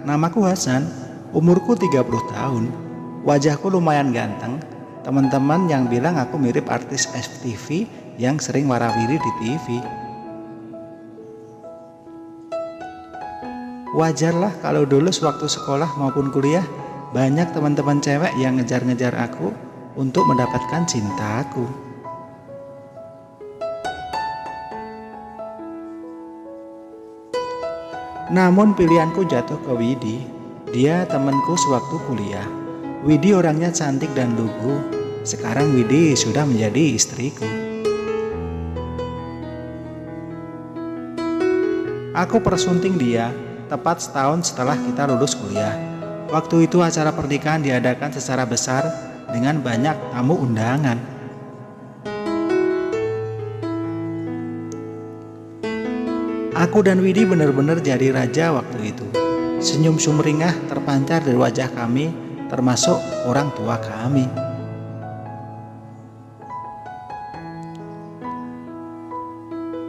namaku Hasan, umurku 30 tahun, wajahku lumayan ganteng. Teman-teman yang bilang aku mirip artis FTV yang sering warawiri di TV. Wajarlah kalau dulu sewaktu sekolah maupun kuliah, banyak teman-teman cewek yang ngejar-ngejar aku untuk mendapatkan cintaku. Namun pilihanku jatuh ke Widi. Dia temanku sewaktu kuliah. Widi orangnya cantik dan lugu. Sekarang Widi sudah menjadi istriku. Aku persunting dia tepat setahun setelah kita lulus kuliah. Waktu itu acara pernikahan diadakan secara besar dengan banyak tamu undangan. Aku dan Widi benar-benar jadi raja waktu itu. Senyum sumringah terpancar dari wajah kami, termasuk orang tua kami.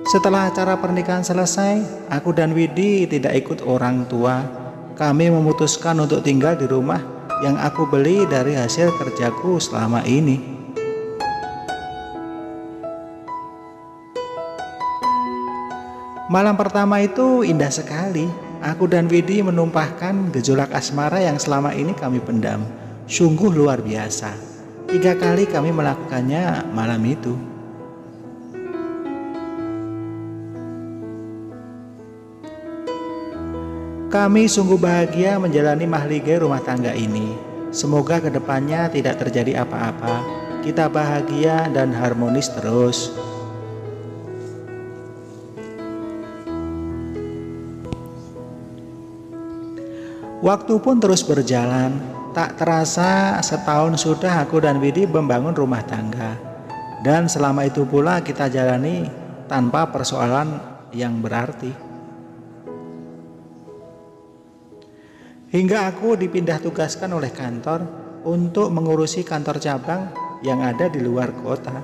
Setelah acara pernikahan selesai, aku dan Widi tidak ikut orang tua. Kami memutuskan untuk tinggal di rumah yang aku beli dari hasil kerjaku selama ini. Malam pertama itu indah sekali. Aku dan Widi menumpahkan gejolak asmara yang selama ini kami pendam. Sungguh luar biasa. 3 kali kami melakukannya malam itu. Kami sungguh bahagia menjalani mahligai rumah tangga ini. Semoga kedepannya tidak terjadi apa-apa. Kita bahagia dan harmonis terus. Waktu pun terus berjalan. Tak terasa setahun sudah aku dan Widi membangun rumah tangga. Dan selama itu pula kita jalani tanpa persoalan yang berarti. Hingga aku dipindah tugaskan oleh kantor untuk mengurusi kantor cabang yang ada di luar kota.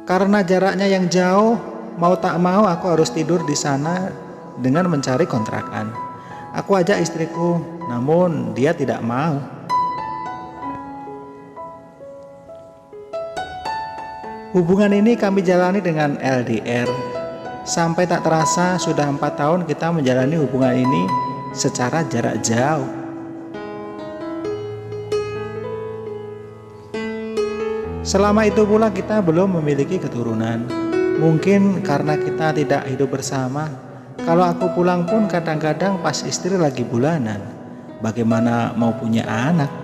Karena jaraknya yang jauh, mau tak mau aku harus tidur di sana dengan mencari kontrakan. Aku ajak istriku, namun dia tidak mau. Hubungan ini kami jalani dengan LDR. Sampai tak terasa sudah 4 tahun kita menjalani hubungan ini secara jarak jauh. Selama itu pula kita belum memiliki keturunan. Mungkin karena kita tidak hidup bersama. Kalau aku pulang pun kadang-kadang pas istri lagi bulanan. Bagaimana mau punya anak?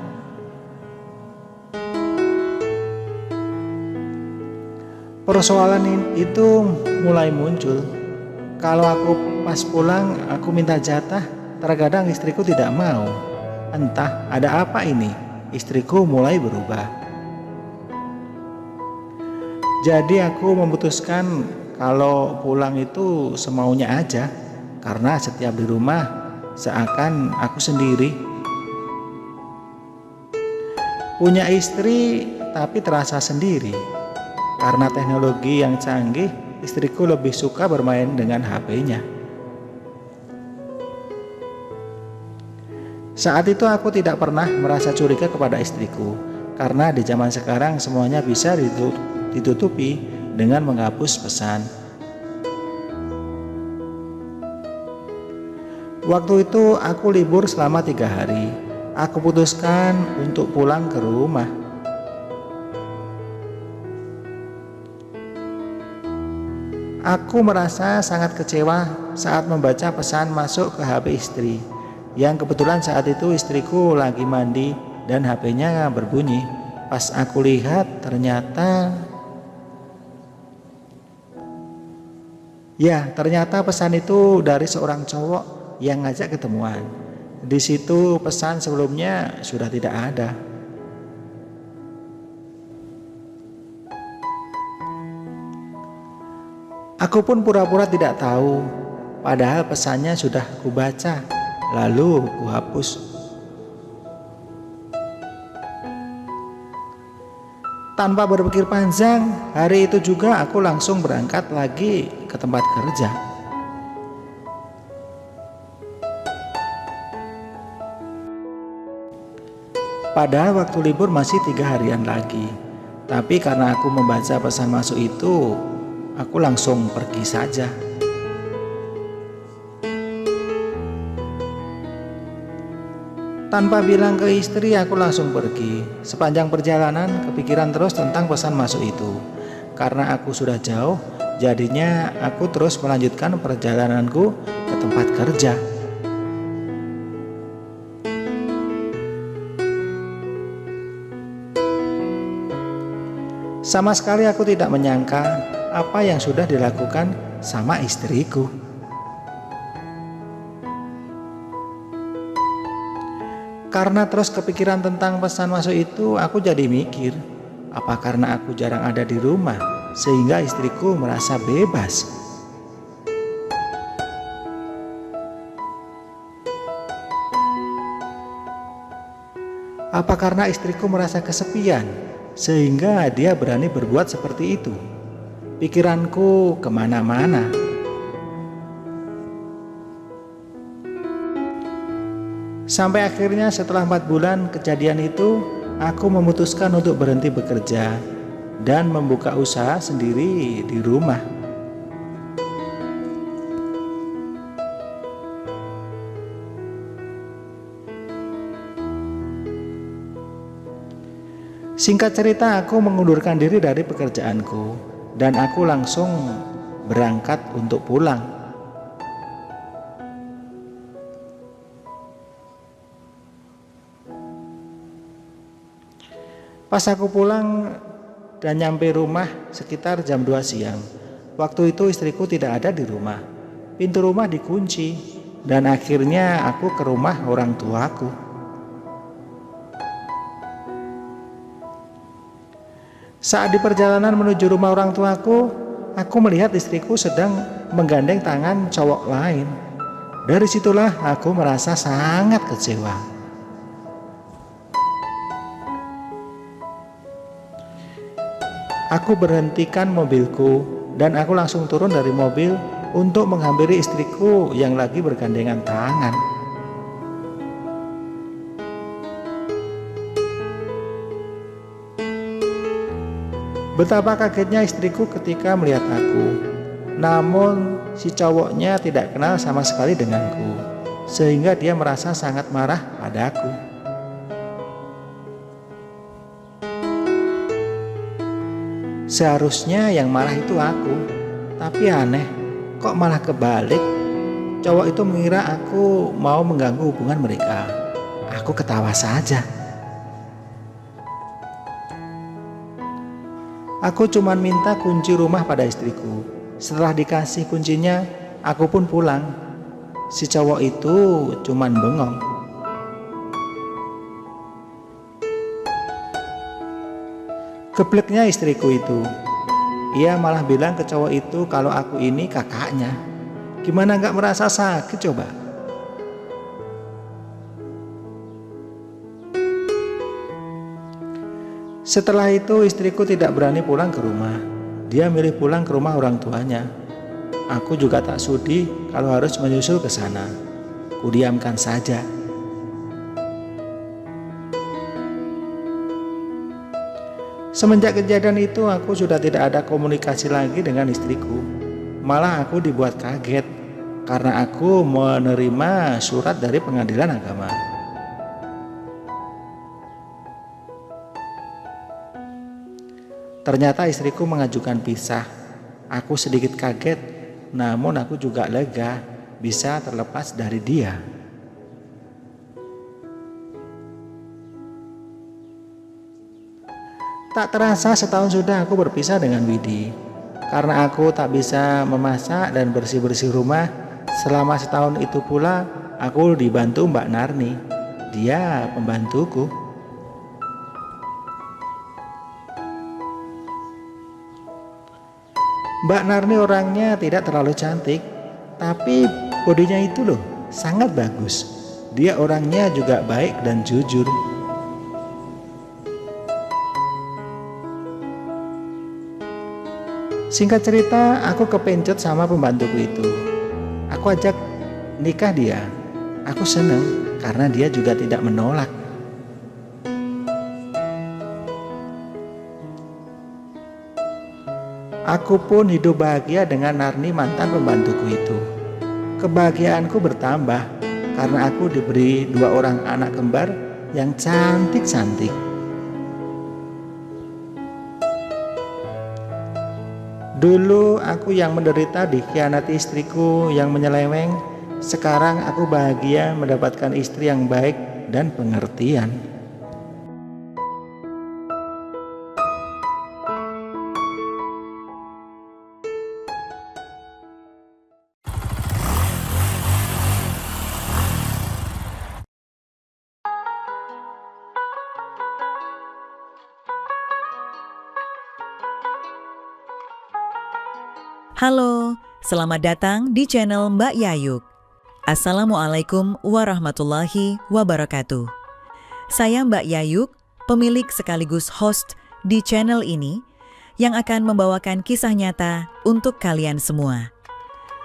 Persoalan itu mulai muncul. Kalau aku pas pulang aku minta jatah, terkadang istriku tidak mau. Entah ada apa ini, istriku mulai berubah. Jadi aku memutuskan kalau pulang itu semaunya aja. Karena setiap di rumah seakan aku sendiri. Punya istri tapi terasa sendiri. Karena teknologi yang canggih, istriku lebih suka bermain dengan HP-nya. Saat itu aku tidak pernah merasa curiga kepada istriku. Karena di zaman sekarang semuanya bisa ditutupi dengan menghapus pesan. Waktu itu aku libur selama 3 hari. Aku putuskan untuk pulang ke rumah. Aku merasa sangat kecewa saat membaca pesan masuk ke HP istri. Yang kebetulan saat itu istriku lagi mandi dan HP-nya berbunyi. Pas aku lihat ternyata pesan itu dari seorang cowok yang ngajak ketemuan. Di situ pesan sebelumnya sudah tidak ada. Aku pun pura-pura tidak tahu, padahal pesannya sudah kubaca, lalu kuhapus. Tanpa berpikir panjang, hari itu juga aku langsung berangkat lagi ke tempat kerja. Padahal waktu libur masih 3 harian lagi. Tapi karena aku membaca pesan masuk itu, aku langsung pergi saja. Tanpa bilang ke istri, aku langsung pergi. Sepanjang perjalanan, kepikiran terus tentang pesan masuk itu. Karena aku sudah jauh, jadinya aku terus melanjutkan perjalananku ke tempat kerja. Sama sekali aku tidak menyangka apa yang sudah dilakukan sama istriku. Karena terus kepikiran tentang pesan masuk itu, aku jadi mikir, apa karena aku jarang ada di rumah sehingga istriku merasa bebas? Apa karena istriku merasa kesepian sehingga dia berani berbuat seperti itu? Pikiranku kemana-mana. Sampai akhirnya setelah 4 bulan kejadian itu, aku memutuskan untuk berhenti bekerja dan membuka usaha sendiri di rumah. Singkat cerita, aku mengundurkan diri dari pekerjaanku dan aku langsung berangkat untuk pulang. Pas aku pulang dan nyampe rumah sekitar jam 2 siang. Waktu itu istriku tidak ada di rumah. Pintu rumah dikunci dan akhirnya aku ke rumah orang tuaku. Saat di perjalanan menuju rumah orang tuaku, aku melihat istriku sedang menggandeng tangan cowok lain. Dari situlah aku merasa sangat kecewa. Aku berhentikan mobilku dan aku langsung turun dari mobil untuk menghampiri istriku yang lagi bergandengan tangan. Betapa kagetnya istriku ketika melihat aku. Namun si cowoknya tidak kenal sama sekali denganku, sehingga dia merasa sangat marah padaku. Seharusnya yang marah itu aku, tapi aneh, kok malah kebalik. Cowok itu mengira aku mau mengganggu hubungan mereka. Aku ketawa saja. Aku cuma minta kunci rumah pada istriku. Setelah dikasih kuncinya, aku pun pulang. Si cowok itu cuma bengong. Gebleknya istriku itu. Ia malah bilang ke cowok itu kalau aku ini kakaknya. Gimana gak merasa sakit coba? Setelah itu istriku tidak berani pulang ke rumah. Dia milih pulang ke rumah orang tuanya. Aku juga tak sudi kalau harus menyusul ke sana. Kudiamkan saja. Semenjak kejadian itu aku sudah tidak ada komunikasi lagi dengan istriku. Malah aku dibuat kaget karena aku menerima surat dari pengadilan agama. Ternyata istriku mengajukan pisah. Aku sedikit kaget, namun aku juga lega bisa terlepas dari dia. Tak terasa setahun sudah aku berpisah dengan Widi. Karena aku tak bisa memasak dan bersih-bersih rumah, selama setahun itu pula aku dibantu Mbak Narni. Dia pembantuku. Mbak Narni orangnya tidak terlalu cantik, tapi bodinya itu loh sangat bagus. Dia orangnya juga baik dan jujur. Singkat cerita, aku kepencut sama pembantuku itu. Aku ajak nikah dia. Aku seneng karena dia juga tidak menolak. Aku pun hidup bahagia dengan Narni, mantan pembantuku itu. Kebahagiaanku bertambah karena aku diberi 2 orang anak kembar yang cantik-cantik. Dulu aku yang menderita dikhianati istriku yang menyeleweng. Sekarang aku bahagia mendapatkan istri yang baik dan pengertian. Halo, selamat datang di channel Mbak Yayuk. Assalamualaikum warahmatullahi wabarakatuh. Saya Mbak Yayuk, pemilik sekaligus host di channel ini yang akan membawakan kisah nyata untuk kalian semua.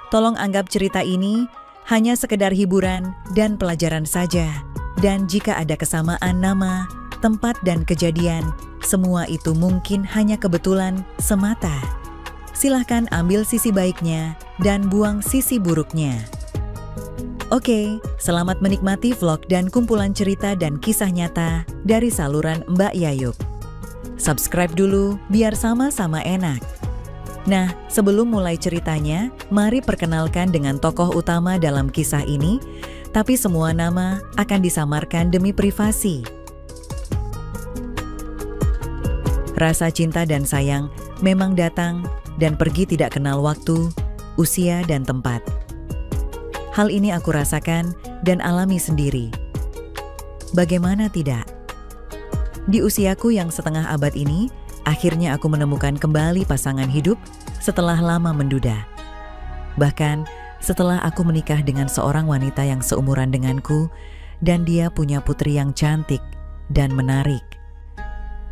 Tolong anggap cerita ini hanya sekedar hiburan dan pelajaran saja. Dan jika ada kesamaan nama, tempat, dan kejadian, semua itu mungkin hanya kebetulan semata. Silahkan ambil sisi baiknya dan buang sisi buruknya. Oke, selamat menikmati vlog dan kumpulan cerita dan kisah nyata dari saluran Mbak Yayuk. Subscribe dulu biar sama-sama enak. Nah, sebelum mulai ceritanya, mari perkenalkan dengan tokoh utama dalam kisah ini, tapi semua nama akan disamarkan demi privasi. Rasa cinta dan sayang memang datang dan pergi tidak kenal waktu, usia, dan tempat. Hal ini aku rasakan dan alami sendiri. Bagaimana tidak? Di usiaku yang setengah abad ini, akhirnya aku menemukan kembali pasangan hidup setelah lama menduda. Bahkan setelah aku menikah dengan seorang wanita yang seumuran denganku dan dia punya putri yang cantik dan menarik.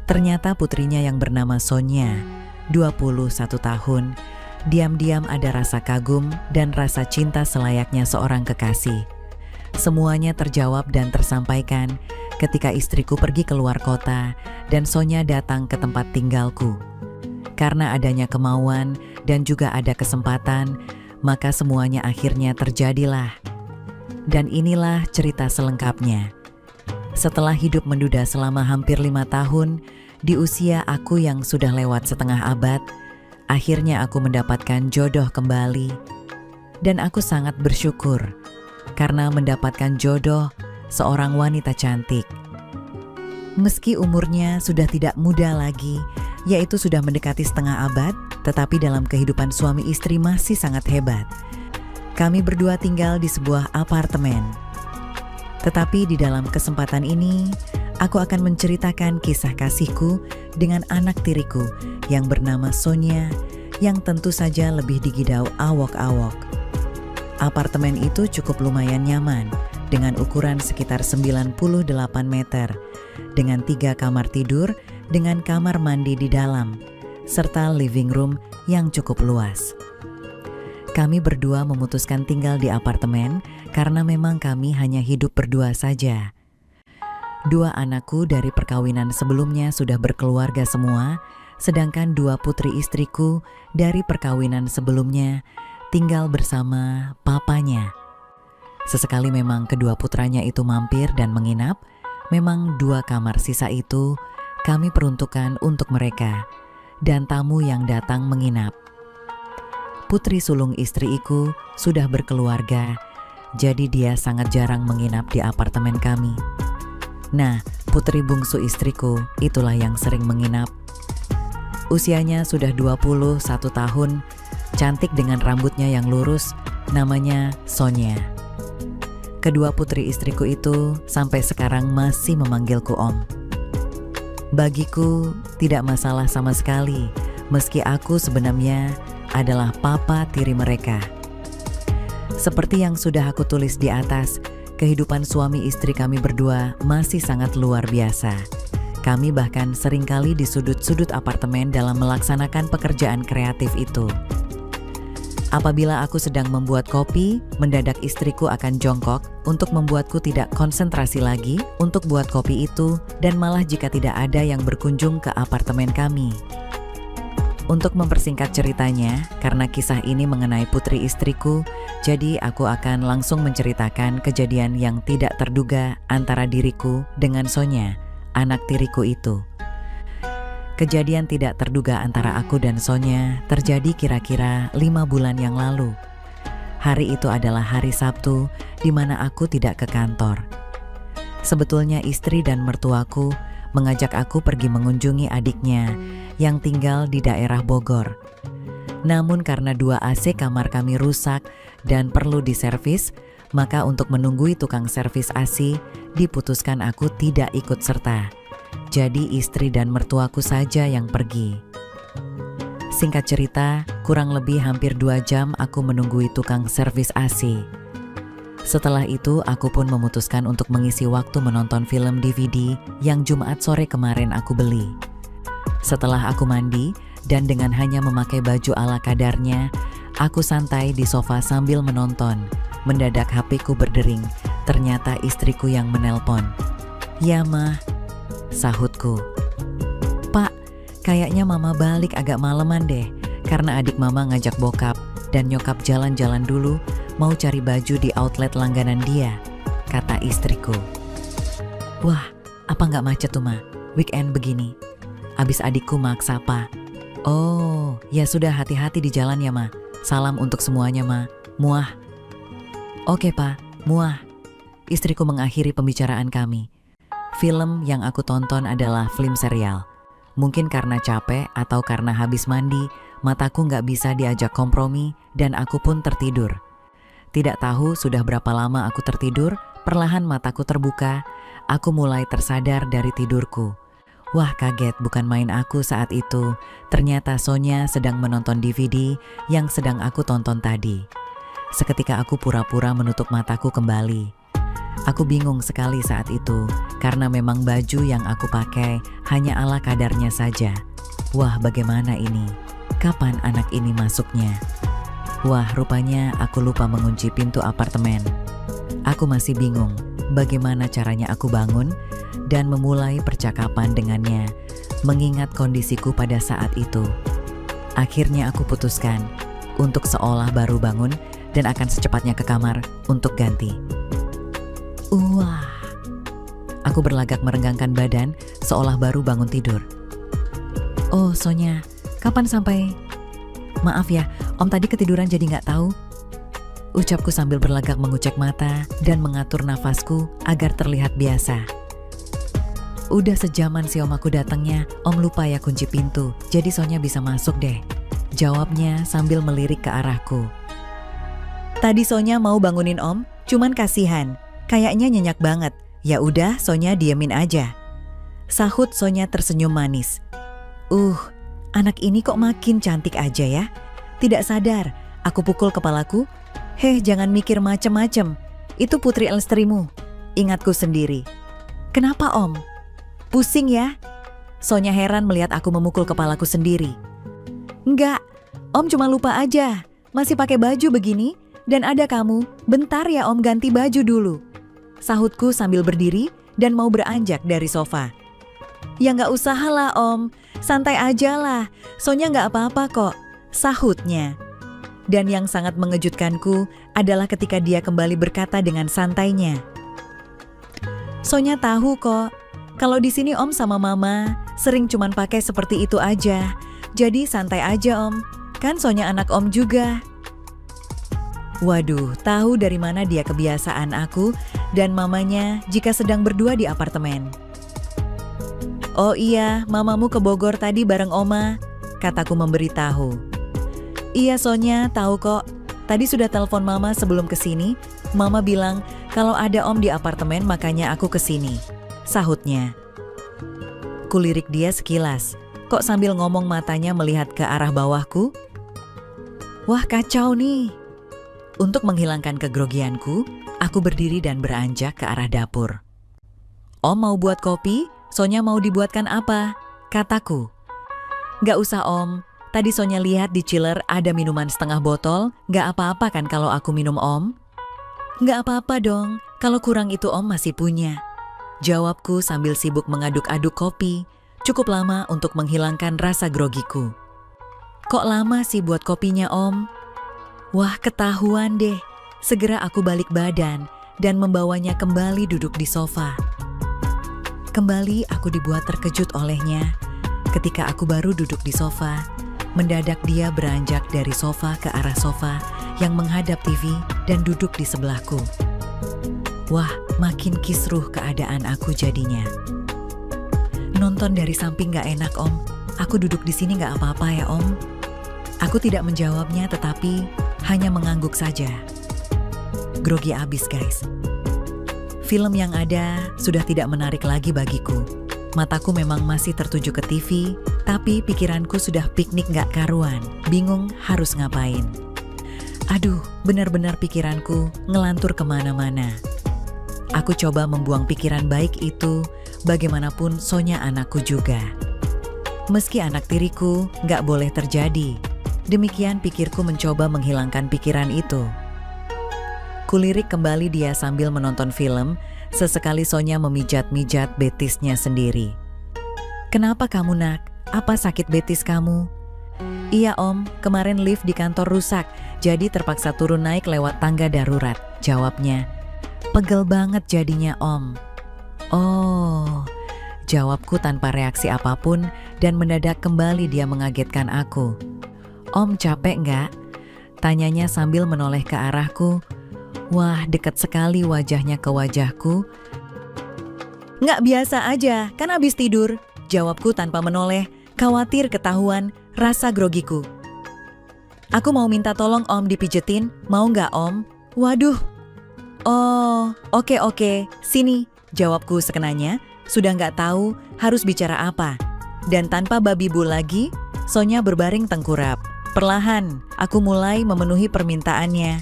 Ternyata putrinya yang bernama Sonia, 21 tahun, diam-diam ada rasa kagum dan rasa cinta selayaknya seorang kekasih. Semuanya terjawab dan tersampaikan ketika istriku pergi keluar kota dan Sonia datang ke tempat tinggalku. Karena adanya kemauan dan juga ada kesempatan, maka semuanya akhirnya terjadilah. Dan inilah cerita selengkapnya. Setelah hidup menduda selama hampir 5 tahun, di usia aku yang sudah lewat setengah abad, akhirnya aku mendapatkan jodoh kembali. Dan aku sangat bersyukur karena mendapatkan jodoh seorang wanita cantik. Meski umurnya sudah tidak muda lagi, yaitu sudah mendekati setengah abad, tetapi dalam kehidupan suami istri masih sangat hebat. Kami berdua tinggal di sebuah apartemen. Tetapi di dalam kesempatan ini, aku akan menceritakan kisah kasihku dengan anak tiriku yang bernama Sonia, yang tentu saja lebih digidau awok-awok. Apartemen itu cukup lumayan nyaman, dengan ukuran sekitar 98 meter, dengan 3 kamar tidur, dengan kamar mandi di dalam, serta living room yang cukup luas. Kami berdua memutuskan tinggal di apartemen karena memang kami hanya hidup berdua saja. 2 anakku dari perkawinan sebelumnya sudah berkeluarga semua, sedangkan 2 putri istriku dari perkawinan sebelumnya tinggal bersama papanya. Sesekali memang kedua putranya itu mampir dan menginap, memang 2 kamar sisa itu kami peruntukkan untuk mereka dan tamu yang datang menginap. Putri sulung istriku sudah berkeluarga, jadi dia sangat jarang menginap di apartemen kami. Nah, putri bungsu istriku itulah yang sering menginap. Usianya sudah 21 tahun, cantik dengan rambutnya yang lurus, namanya Sonia. Kedua putri istriku itu sampai sekarang masih memanggilku Om. Bagiku tidak masalah sama sekali, meski aku sebenarnya adalah papa tiri mereka. Seperti yang sudah aku tulis di atas, kehidupan suami istri kami berdua masih sangat luar biasa. Kami bahkan seringkali di sudut-sudut apartemen dalam melaksanakan pekerjaan kreatif itu. Apabila aku sedang membuat kopi, mendadak istriku akan jongkok untuk membuatku tidak konsentrasi lagi untuk buat kopi itu, dan malah jika tidak ada yang berkunjung ke apartemen kami. Untuk mempersingkat ceritanya, karena kisah ini mengenai putri istriku, jadi aku akan langsung menceritakan kejadian yang tidak terduga antara diriku dengan Sonya, anak tiriku itu. Kejadian tidak terduga antara aku dan Sonya terjadi kira-kira 5 bulan yang lalu. Hari itu adalah hari Sabtu di mana aku tidak ke kantor. Sebetulnya istri dan mertuaku mengajak aku pergi mengunjungi adiknya yang tinggal di daerah Bogor. Namun karena 2 AC kamar kami rusak dan perlu diservis, maka untuk menunggui tukang servis AC, diputuskan aku tidak ikut serta. Jadi istri dan mertuaku saja yang pergi. Singkat cerita, kurang lebih hampir 2 jam aku menunggui tukang servis AC. Setelah itu, aku pun memutuskan untuk mengisi waktu menonton film DVD yang Jumat sore kemarin aku beli. Setelah aku mandi, dan dengan hanya memakai baju ala kadarnya, aku santai di sofa sambil menonton. Mendadak HP-ku berdering, ternyata istriku yang menelpon. "Ya mah," sahutku. "Pak, kayaknya mama balik agak maleman deh, karena adik mama ngajak bokap dan nyokap jalan-jalan dulu, mau cari baju di outlet langganan dia," kata istriku. "Wah, apa nggak macet tuh ma? Weekend begini." Abis adikku maksa, "Pak." "Oh, ya sudah, hati-hati di jalan ya ma. Salam untuk semuanya ma. Muah." "Oke pak, muah." Istriku mengakhiri pembicaraan kami. Film yang aku tonton adalah film serial. Mungkin karena capek atau karena habis mandi, mataku nggak bisa diajak kompromi dan aku pun tertidur. Tidak tahu sudah berapa lama aku tertidur, perlahan mataku terbuka, aku mulai tersadar dari tidurku. Wah, kaget bukan main aku saat itu. Ternyata Sonya sedang menonton DVD yang sedang aku tonton tadi. Seketika aku pura-pura menutup mataku kembali. Aku bingung sekali saat itu, karena memang baju yang aku pakai hanya ala kadarnya saja. Wah, bagaimana ini? Kapan anak ini masuknya? Wah, rupanya aku lupa mengunci pintu apartemen. Aku masih bingung bagaimana caranya aku bangun dan memulai percakapan dengannya, mengingat kondisiku pada saat itu. Akhirnya aku putuskan untuk seolah baru bangun dan akan secepatnya ke kamar untuk ganti. Wah, aku berlagak merenggangkan badan seolah baru bangun tidur. "Oh Sonya, kapan sampai? Maaf ya, Om tadi ketiduran jadi nggak tahu." Ucapku sambil berlagak mengucek mata dan mengatur nafasku agar terlihat biasa. "Udah sejaman si Om aku datangnya, Om lupa ya kunci pintu, jadi Sonya bisa masuk deh," jawabnya sambil melirik ke arahku. "Tadi Sonya mau bangunin Om, cuman kasihan, kayaknya nyenyak banget. Ya udah, Sonya diemin aja," sahut Sonya tersenyum manis. Anak ini kok makin cantik aja ya. Tidak sadar, aku pukul kepalaku. "Heh, jangan mikir macem-macem. Itu putri Elstrimu," ingatku sendiri. "Kenapa Om? Pusing ya?" Sonya heran melihat aku memukul kepalaku sendiri. "Enggak, Om cuma lupa aja. Masih pakai baju begini dan ada kamu. Bentar ya Om, ganti baju dulu," sahutku sambil berdiri dan mau beranjak dari sofa. "Ya nggak usah lah Om, santai aja lah. Sonya nggak apa-apa kok," sahutnya. Dan yang sangat mengejutkanku adalah ketika dia kembali berkata dengan santainya, "Sonya tahu kok, kalau di sini Om sama Mama sering cuman pakai seperti itu aja. Jadi santai aja Om, kan Sonya anak Om juga." Waduh, tahu dari mana dia kebiasaan aku dan mamanya jika sedang berdua di apartemen. "Oh iya, mamamu ke Bogor tadi bareng Oma," kataku memberitahu. "Iya Sonya, tahu kok. Tadi sudah telepon Mama sebelum kesini. Mama bilang kalau ada Om di apartemen makanya aku kesini," sahutnya. Kulirik dia sekilas, kok sambil ngomong matanya melihat ke arah bawahku. Wah, kacau nih. Untuk menghilangkan kegrogianku, aku berdiri dan beranjak ke arah dapur. "Om mau buat kopi? Sonya mau dibuatkan apa? Kataku. Gak usah Om, tadi Sonya lihat di chiller ada minuman setengah botol, gak apa-apa kan kalau aku minum Om? Gak apa-apa dong, kalau kurang itu Om masih punya. Jawabku sambil sibuk mengaduk-aduk kopi, cukup lama untuk menghilangkan rasa grogiku. Kok lama sih buat kopinya Om? Wah ketahuan deh, segera aku balik badan dan membawanya kembali duduk di sofa. Kembali aku dibuat terkejut olehnya. Ketika aku baru duduk di sofa, mendadak dia beranjak dari sofa ke arah sofa yang menghadap TV dan duduk di sebelahku. Wah, makin kisruh keadaan aku jadinya. Nonton dari samping gak enak Om. Aku duduk di sini gak apa-apa ya Om. Aku tidak menjawabnya tetapi hanya mengangguk saja. Grogi abis guys. Film yang ada sudah tidak menarik lagi bagiku. Mataku memang masih tertuju ke TV, tapi pikiranku sudah piknik gak karuan, bingung harus ngapain. Aduh, benar-benar pikiranku ngelantur kemana-mana. Aku coba membuang pikiran baik itu, bagaimanapun Sonya anakku juga. Meski anak tiriku gak boleh terjadi, demikian pikirku mencoba menghilangkan pikiran itu. Kulirik kembali dia sambil menonton film. Sesekali Sonya memijat-mijat betisnya sendiri. Kenapa kamu nak? Apa sakit betis kamu? Iya Om, kemarin lift di kantor rusak, jadi terpaksa turun naik lewat tangga darurat, jawabnya. Pegel banget jadinya Om. Oh, jawabku tanpa reaksi apapun dan mendadak kembali dia mengagetkan aku. Om capek nggak? Tanyanya sambil menoleh ke arahku. Wah, dekat sekali wajahnya ke wajahku. Nggak biasa aja, kan abis tidur. Jawabku tanpa menoleh, khawatir ketahuan rasa grogiku. Aku mau minta tolong Om dipijetin, mau nggak Om? Waduh. Oh, oke, sini. Jawabku sekenanya, sudah nggak tahu harus bicara apa. Dan tanpa babi bu lagi, Sonya berbaring tengkurap. Perlahan, aku mulai memenuhi permintaannya.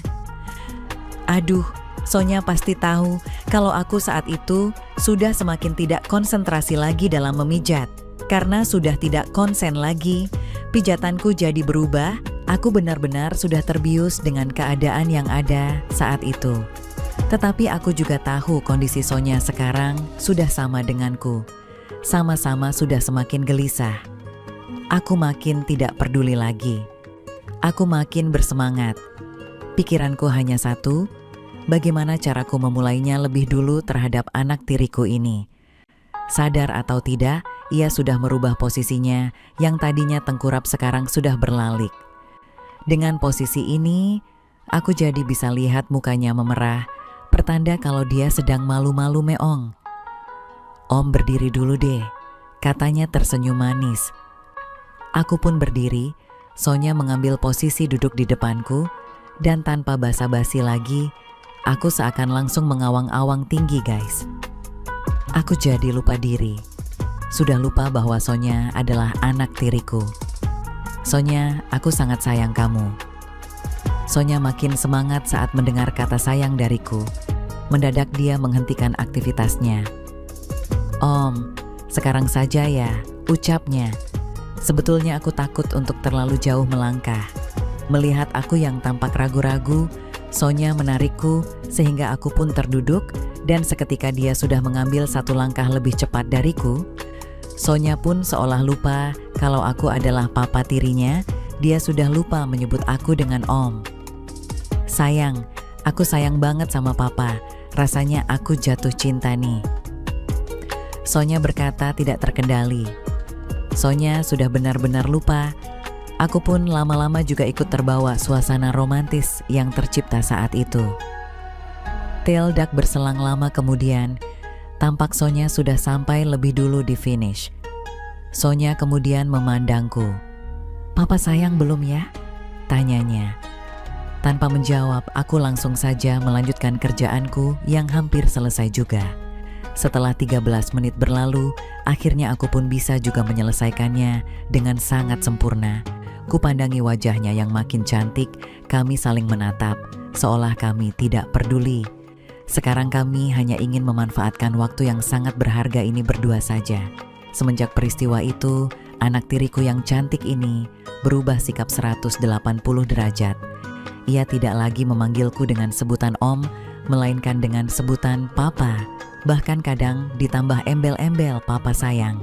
Aduh, Sonya pasti tahu kalau aku saat itu sudah semakin tidak konsentrasi lagi dalam memijat. Karena sudah tidak konsen lagi, pijatanku jadi berubah, aku benar-benar sudah terbius dengan keadaan yang ada saat itu. Tetapi aku juga tahu kondisi Sonya sekarang sudah sama denganku. Sama-sama sudah semakin gelisah. Aku makin tidak peduli lagi. Aku makin bersemangat. Pikiranku hanya satu, bagaimana caraku memulainya lebih dulu terhadap anak tiriku ini. Sadar atau tidak, ia sudah merubah posisinya yang tadinya tengkurap sekarang sudah berlalik. Dengan posisi ini, aku jadi bisa lihat mukanya memerah, pertanda kalau dia sedang malu-malu meong. Om berdiri dulu deh, katanya tersenyum manis. Aku pun berdiri, Sonya mengambil posisi duduk di depanku, dan tanpa basa-basi lagi, aku seakan langsung mengawang-awang tinggi guys. Aku jadi lupa diri. Sudah lupa bahwa Sonya adalah anak tiriku. Sonya, aku sangat sayang kamu. Sonya makin semangat saat mendengar kata sayang dariku. Mendadak dia menghentikan aktivitasnya. Om, sekarang saja ya, ucapnya. Sebetulnya aku takut untuk terlalu jauh melangkah. Melihat aku yang tampak ragu-ragu, Sonya menarikku sehingga aku pun terduduk dan seketika dia sudah mengambil satu langkah lebih cepat dariku. Sonya pun seolah lupa kalau aku adalah papa tirinya, dia sudah lupa menyebut aku dengan Om. Sayang, aku sayang banget sama papa, rasanya aku jatuh cinta nih. Sonya berkata tidak terkendali. Sonya sudah benar-benar lupa. Aku pun lama-lama juga ikut terbawa suasana romantis yang tercipta saat itu. Teledak berselang lama kemudian, tampak Sonya sudah sampai lebih dulu di finish. Sonya kemudian memandangku. Papa sayang belum ya? Tanyanya. Tanpa menjawab, aku langsung saja melanjutkan kerjaanku yang hampir selesai juga. Setelah 13 menit berlalu, akhirnya aku pun bisa juga menyelesaikannya dengan sangat sempurna. Kupandangi wajahnya yang makin cantik, kami saling menatap, seolah kami tidak peduli. Sekarang kami hanya ingin memanfaatkan waktu yang sangat berharga ini berdua saja. Semenjak peristiwa itu, anak tiriku yang cantik ini berubah sikap 180 derajat. Ia tidak lagi memanggilku dengan sebutan Om, melainkan dengan sebutan Papa. Bahkan kadang ditambah embel-embel Papa sayang.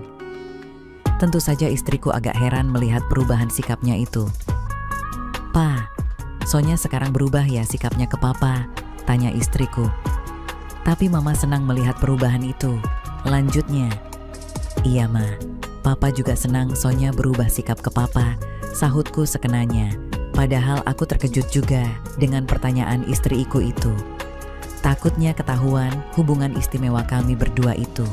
Tentu saja istriku agak heran melihat perubahan sikapnya itu. "Pa, Sonya sekarang berubah ya sikapnya ke Papa?" tanya istriku. "Tapi Mama senang melihat perubahan itu," lanjutnya. "Iya Ma, Papa juga senang Sonya berubah sikap ke Papa," sahutku sekenanya. Padahal aku terkejut juga dengan pertanyaan istriku itu. Takutnya ketahuan hubungan istimewa kami berdua itu.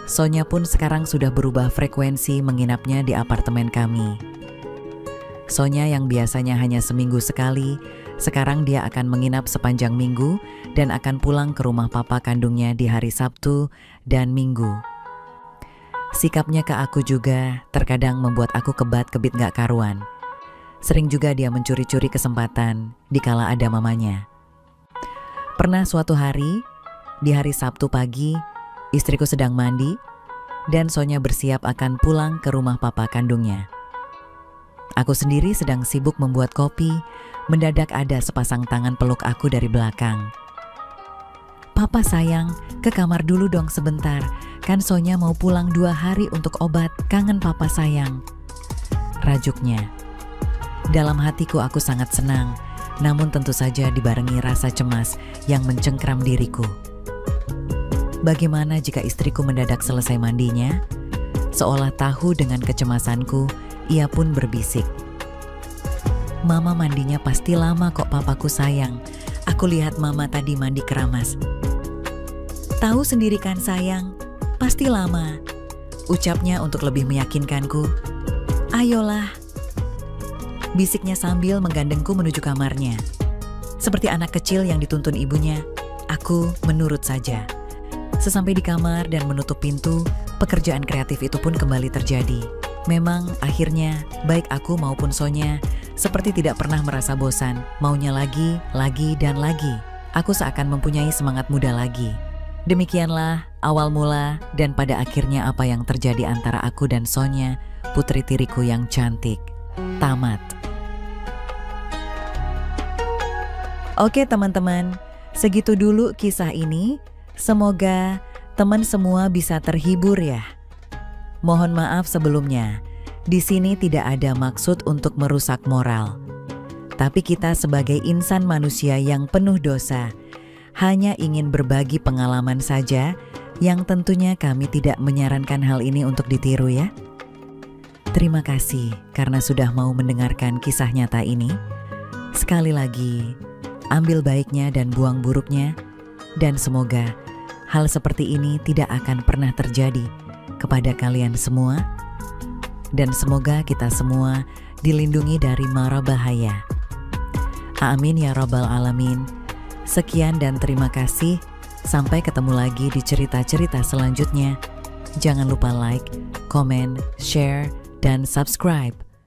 Sonya pun sekarang sudah berubah frekuensi menginapnya di apartemen kami. Sonya yang biasanya hanya seminggu sekali, sekarang dia akan menginap sepanjang minggu dan akan pulang ke rumah papa kandungnya di hari Sabtu dan Minggu. Sikapnya ke aku juga terkadang membuat aku kebat-kebit gak karuan. Sering juga dia mencuri-curi kesempatan dikala ada mamanya. Pernah suatu hari, di hari Sabtu pagi, istriku sedang mandi dan Sonya bersiap akan pulang ke rumah papa kandungnya. Aku sendiri sedang sibuk membuat kopi, mendadak ada sepasang tangan peluk aku dari belakang. "Papa sayang, ke kamar dulu dong sebentar, kan Sonya mau pulang 2 hari untuk obat, kangen Papa sayang," rajuknya. Dalam hatiku aku sangat senang, namun tentu saja dibarengi rasa cemas yang mencengkram diriku. Bagaimana jika istriku mendadak selesai mandinya? Seolah tahu dengan kecemasanku, ia pun berbisik. "Mama mandinya pasti lama kok Papaku sayang. Aku lihat Mama tadi mandi keramas." "Tahu sendiri kan sayang, pasti lama," ucapnya untuk lebih meyakinkanku. "Ayolah," bisiknya sambil menggandengku menuju kamarnya. Seperti anak kecil yang dituntun ibunya, aku menurut saja. Sesampai di kamar dan menutup pintu, pekerjaan kreatif itu pun kembali terjadi. Memang akhirnya, baik aku maupun Sonya, seperti tidak pernah merasa bosan, maunya lagi, dan lagi. Aku seakan mempunyai semangat muda lagi. Demikianlah awal mula dan pada akhirnya apa yang terjadi antara aku dan Sonya, putri tiriku yang cantik. Tamat. Oke teman-teman, segitu dulu kisah ini. Semoga teman semua bisa terhibur ya. Mohon maaf sebelumnya, di sini tidak ada maksud untuk merusak moral. Tapi kita sebagai insan manusia yang penuh dosa, hanya ingin berbagi pengalaman saja yang tentunya kami tidak menyarankan hal ini untuk ditiru ya. Terima kasih karena sudah mau mendengarkan kisah nyata ini. Sekali lagi, ambil baiknya dan buang buruknya, dan semoga hal seperti ini tidak akan pernah terjadi kepada kalian semua, dan semoga kita semua dilindungi dari mara bahaya. Amin ya rabbal alamin. Sekian dan terima kasih. Sampai ketemu lagi di cerita-cerita selanjutnya. Jangan lupa like, comment, share, dan subscribe.